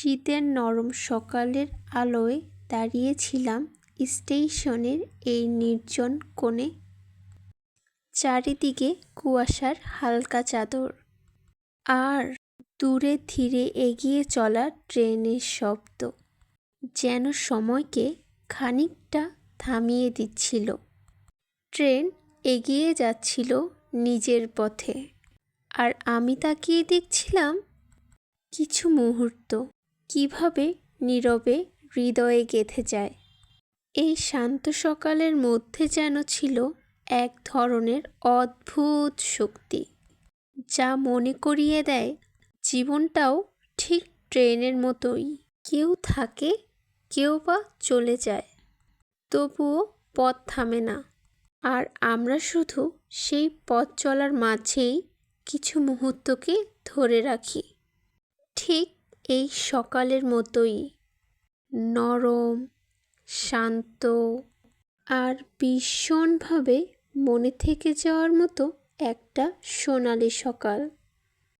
শীতের নরম সকালের আলোয় দাঁড়িয়েছিলাম স্টেশনের এই নির্জন কোণে। চারিদিকে কুয়াশার হালকা চাদর, আর দূরে ধীরে এগিয়ে চলা ট্রেনের শব্দ যেন সময়কে খানিকটা থামিয়ে দিচ্ছিল। ট্রেন এগিয়ে যাচ্ছিল নিজের পথে, আর আমি তাকিয়ে দেখছিলাম কিছু মুহূর্ত কিভাবে নীরবে হৃদয়ে গেঁথে যায়। এই শান্ত সকালের মধ্যে যেন ছিল এক ধরনের অদ্ভুত শক্তি, যা মনে করিয়ে দেয় জীবনটাও ঠিক ট্রেনের মতোই, কেউ থাকে, কেউ বা চলে যায়, তবুও পথ থামে না। আর আমরা শুধু সেই পথ চলার মাঝেই কিছু মুহূর্তকে ধরে রাখি, ঠিক এই সকালের মতোই, নরম, শান্ত, আর ভীষণভাবে মনে থেকে যাওয়ার মতো একটা সোনালি সকাল।